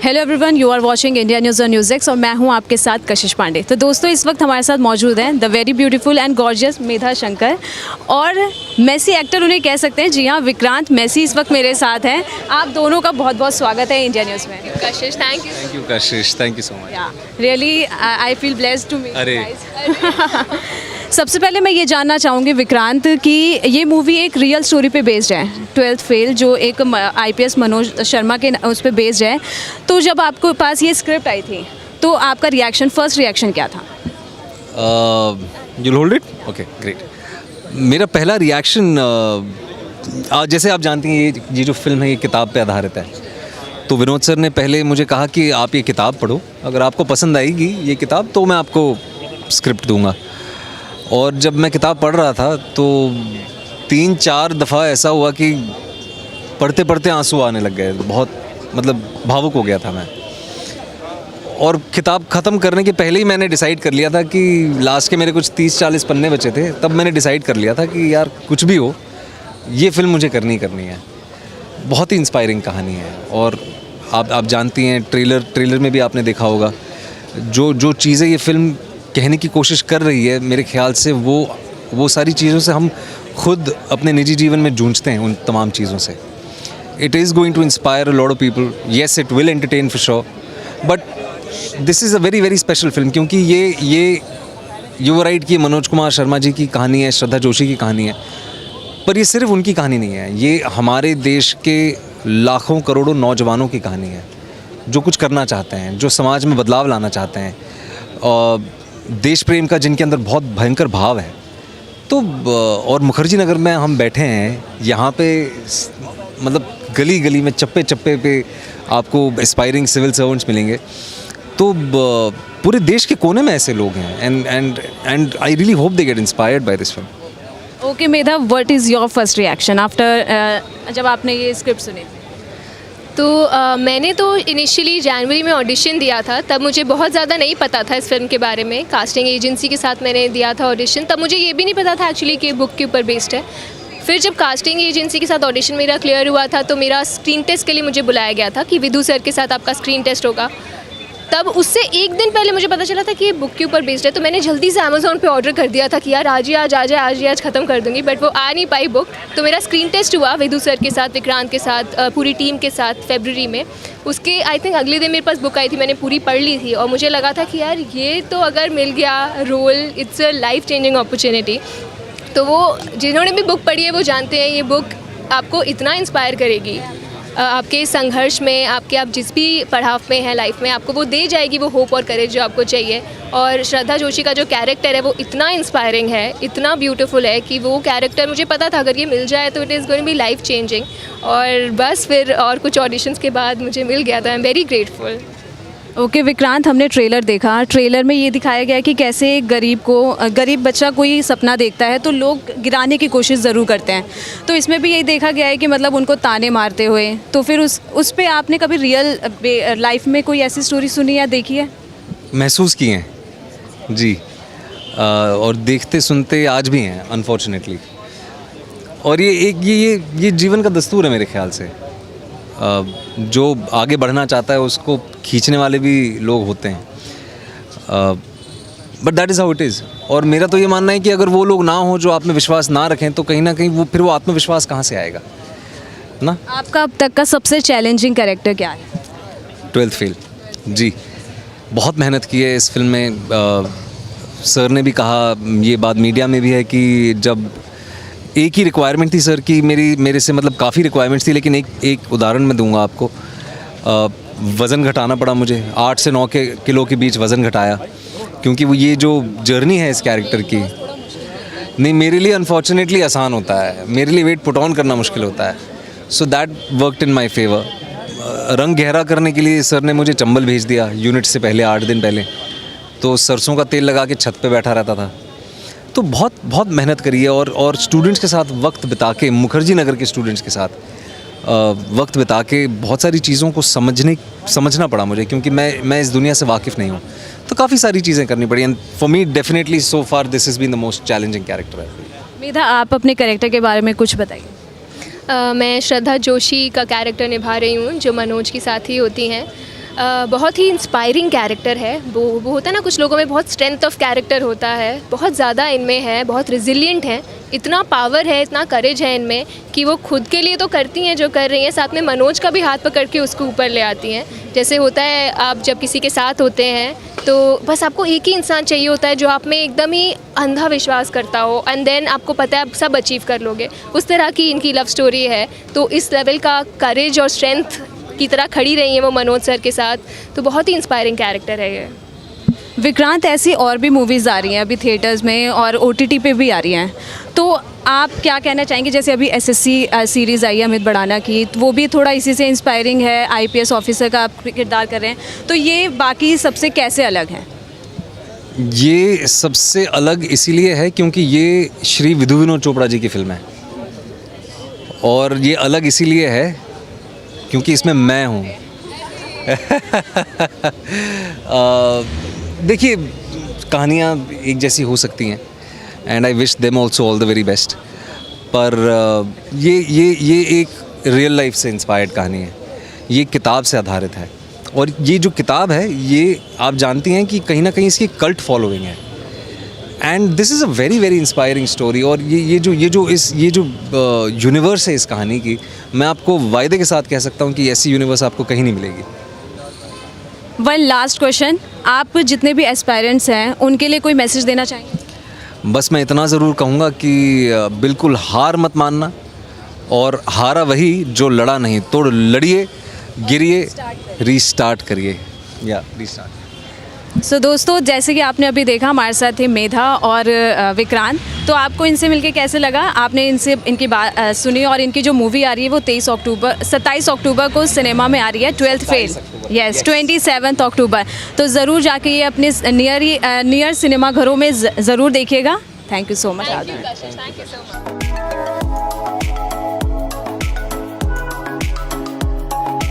Hello everyone, you are watching India News और News और मैं हूं आपके साथ कशिश पांडे। तो दोस्तों, इस वक्त हमारे साथ मौजूद हैं the very beautiful and gorgeous Medha Shankar और मेसी एक्टर उन्हें कह सकते हैं। जी हाँ, विक्रांत मेसी इस वक्त मेरे साथ हैं। आप दोनों का बहुत बहुत स्वागत है इंडिया न्यूज़ में। Kashish, thank you Kashish, thank you so much. Really I feel blessed to meet अरे। You guys. सबसे पहले मैं ये जानना चाहूँगी विक्रांत कि ये मूवी एक रियल स्टोरी पे बेस्ड है, 12th फेल, जो एक IPS मनोज शर्मा के उस पर बेस्ड है। तो जब आपको पास ये स्क्रिप्ट आई थी तो आपका रिएक्शन, फर्स्ट रिएक्शन क्या था? You hold it, okay great. मेरा पहला रिएक्शन, जैसे आप जानती हैं ये जो फिल्म है ये किताब पे आधारित है। तो विनोद सर ने पहले मुझे कहा कि आप ये किताब पढ़ो, अगर आपको पसंद आएगी ये किताब तो मैं आपको स्क्रिप्ट दूंगा। और जब मैं किताब पढ़ रहा था तो 3-4 दफ़ा ऐसा हुआ कि पढ़ते पढ़ते आंसू आने लग गए। बहुत मतलब भावुक हो गया था मैं। और किताब ख़त्म करने के पहले ही मैंने डिसाइड कर लिया था कि लास्ट के मेरे कुछ 30-40 पन्ने बचे थे, तब मैंने डिसाइड कर लिया था कि यार कुछ भी हो ये फ़िल्म मुझे करनी है। बहुत ही इंस्पायरिंग कहानी है। और आप जानती हैं, ट्रेलर में भी आपने देखा होगा जो चीज़ें ये फ़िल्म कहने की कोशिश कर रही है, मेरे ख्याल से वो सारी चीज़ों से हम खुद अपने निजी जीवन में जूझते हैं। उन तमाम चीज़ों से it is going to inspire a lot of people. Yes, it will entertain for sure, but this is a very very special film, क्योंकि ये यू वर राइट कि मनोज कुमार शर्मा जी की कहानी है, श्रद्धा जोशी की कहानी है। पर ये सिर्फ उनकी कहानी नहीं है, ये हमारे देश के लाखों करोड़ों नौजवानों की कहानी है जो कुछ करना चाहते हैं, जो समाज में बदलाव लाना चाहते हैं, और देश प्रेम का जिनके अंदर बहुत भयंकर भाव है। तो और मुखर्जी नगर में हम बैठे हैं, यहाँ पे मतलब गली गली में, चप्पे चप्पे पे आपको एस्पायरिंग सिविल सर्वेंट्स मिलेंगे। तो पूरे देश के कोने में ऐसे लोग हैं, and I really hope they get inspired by this film. Okay Medha, what is your first reaction after जब आपने ये स्क्रिप्ट सुनी? तो मैंने तो इनिशियली जनवरी में ऑडिशन दिया था, तब मुझे बहुत ज़्यादा नहीं पता था इस फिल्म के बारे में। कास्टिंग एजेंसी के साथ मैंने दिया था ऑडिशन, तब मुझे ये भी नहीं पता था एक्चुअली कि बुक के ऊपर बेस्ड है। फिर जब कास्टिंग एजेंसी के साथ ऑडिशन मेरा क्लियर हुआ था तो मेरा स्क्रीन टेस्ट के लिए मुझे बुलाया गया था कि विदु सर के साथ आपका स्क्रीन टेस्ट होगा। तब उससे एक दिन पहले मुझे पता चला था कि ये बुक के ऊपर बेस्ड है, तो मैंने जल्दी से अमेज़ॉन पे ऑर्डर कर दिया था कि यार आज ही ख़त्म कर दूँगी, बट वो आ नहीं पाई बुक। तो मेरा स्क्रीन टेस्ट हुआ विदु सर के साथ, विक्रांत के साथ, पूरी टीम के साथ फरवरी में। उसके आई थिंक अगले दिन मेरे पास बुक आई थी, मैंने पूरी पढ़ ली थी और मुझे लगा था कि यार ये तो अगर मिल गया role, it's a life changing opportunity. तो वो जिन्होंने भी बुक पढ़ी है वो जानते हैं ये बुक आपको इतना इंस्पायर करेगी आपके संघर्ष में, आप जिस भी पड़ाव में हैं लाइफ में, आपको वो दे जाएगी वो होप और करेज जो आपको चाहिए। और श्रद्धा जोशी का जो कैरेक्टर है वो इतना इंस्पायरिंग है, इतना ब्यूटीफुल है कि वो कैरेक्टर मुझे पता था अगर ये मिल जाए तो it is going to be life changing. और बस फिर और कुछ ऑडिशंस के बाद मुझे मिल गया था। I am very grateful. Okay Vikrant, हमने ट्रेलर देखा। ट्रेलर में ये दिखाया गया कि कैसे एक गरीब बच्चा कोई सपना देखता है तो लोग गिराने की कोशिश ज़रूर करते हैं। तो इसमें भी यही देखा गया है कि मतलब उनको ताने मारते हुए। तो फिर उस पे आपने कभी रियल लाइफ में कोई ऐसी स्टोरी सुनी या देखी है? महसूस किए हैं जी, और देखते सुनते आज भी हैं अनफॉर्चुनेटली। और ये जीवन का दस्तूर है मेरे ख्याल से। जो आगे बढ़ना चाहता है उसको खींचने वाले भी लोग होते हैं, but that is how it is. और मेरा तो ये मानना है कि अगर वो लोग ना हो जो आप में विश्वास ना रखें तो कहीं ना कहीं वो आत्मविश्वास कहाँ से आएगा ना। आपका अब तक का सबसे चैलेंजिंग कैरेक्टर क्या है? 12th फेल जी, बहुत मेहनत की है इस फिल्म में। सर ने भी कहा, ये बात मीडिया में भी है कि जब एक ही रिक्वायरमेंट थी सर की, मेरे से मतलब काफ़ी रिक्वायरमेंट्स थी, लेकिन एक उदाहरण मैं दूंगा आपको। वज़न घटाना पड़ा मुझे, 8 से 9 किलो के बीच वज़न घटाया, क्योंकि वो ये जो जर्नी है इस कैरेक्टर की, नहीं मेरे लिए अनफॉर्चुनेटली आसान होता है, मेरे लिए वेट पुट ऑन करना मुश्किल होता है। So that worked in my favour. रंग गहरा करने के लिए सर ने मुझे चंबल भेज दिया यूनिट से पहले, 8 दिन पहले। तो सरसों का तेल लगा के छत पे बैठा रहता था। तो बहुत मेहनत करी है। और स्टूडेंट्स के साथ वक्त बिता के, मुखर्जी नगर के स्टूडेंट्स के साथ वक्त बिता के बहुत सारी चीज़ों को समझना पड़ा मुझे, क्योंकि मैं इस दुनिया से वाकिफ़ नहीं हूँ। तो काफ़ी सारी चीज़ें करनी पड़ी, and for me definitely so far this is been the most challenging character. Medha, आप अपने कैरेक्टर के बारे में कुछ बताइए। मैं श्रद्धा जोशी का कैरेक्टर निभा रही हूँ जो मनोज की साथी होती हैं। बहुत ही इंस्पायरिंग कैरेक्टर है। वो होता है ना, कुछ लोगों में बहुत स्ट्रेंथ ऑफ कैरेक्टर होता है, बहुत ज़्यादा इनमें है, बहुत रिजिलियंट है, इतना पावर है, इतना करेज है इनमें कि वो खुद के लिए तो करती हैं जो कर रही हैं, साथ में मनोज का भी हाथ पकड़ के उसको ऊपर ले आती हैं। जैसे होता है आप जब किसी के साथ होते हैं तो बस आपको एक ही इंसान चाहिए होता है जो आप में एकदम ही अंधा विश्वास करता हो, एंड देन आपको पता है आप सब अचीव कर लोगे। उस तरह की इनकी लव स्टोरी है। तो इस लेवल का करेज और स्ट्रेंथ की तरह खड़ी रही हैं वो मनोज सर के साथ, तो बहुत ही इंस्पायरिंग कैरेक्टर है ये। विक्रांत, ऐसी और भी मूवीज़ आ रही हैं अभी थिएटर्स में और OTT पे भी आ रही हैं, तो आप क्या कहना चाहेंगे? जैसे अभी SSC सीरीज़ आई है अमित बड़ाना की, तो वो भी थोड़ा इसी से इंस्पायरिंग है, IPS ऑफिसर का आप किरदार कर रहे हैं, तो ये बाकी सबसे कैसे अलग है? ये सबसे अलग इसीलिए है क्योंकि ये श्री विधु विनोद चोपड़ा जी की फिल्म है, और ये अलग इसीलिए है क्योंकि इसमें मैं हूँ। देखिए, कहानियाँ एक जैसी हो सकती हैं and I wish them also all the very best, पर ये एक रियल लाइफ से इंस्पायर्ड कहानी है, ये किताब से आधारित है, और ये जो किताब है ये आप जानती हैं कि कहीं ना कहीं इसकी कल्ट फॉलोइंग है, and this is a very very inspiring story. और ये जो यूनिवर्स है इस कहानी की, मैं आपको वायदे के साथ कह सकता हूँ कि ऐसी यूनिवर्स आपको कहीं नहीं मिलेगी। वन लास्ट क्वेश्चन, आप जितने भी एस्पायरेंट्स हैं उनके लिए कोई मैसेज देना चाहेंगे? बस मैं इतना ज़रूर कहूँगा कि बिल्कुल हार मत मानना, और हारा वही जो लड़ा नहीं, तो लड़िए, गिरिए, रीस्टार्ट करिए, या रीस्टार्ट। सो दोस्तों, जैसे कि आपने अभी देखा, हमारे साथ थे मेधा और विक्रांत। तो आपको इनसे मिलके कैसे लगा? आपने इनकी बात सुनी, और इनकी जो मूवी आ रही है वो 27 अक्टूबर को सिनेमा में आ रही है, 12th फेल, यस 27 अक्टूबर। तो ज़रूर जाके ये अपने नियर सिनेमा घरों में ज़रूर देखिएगा। Thank you so much. Thank you so much.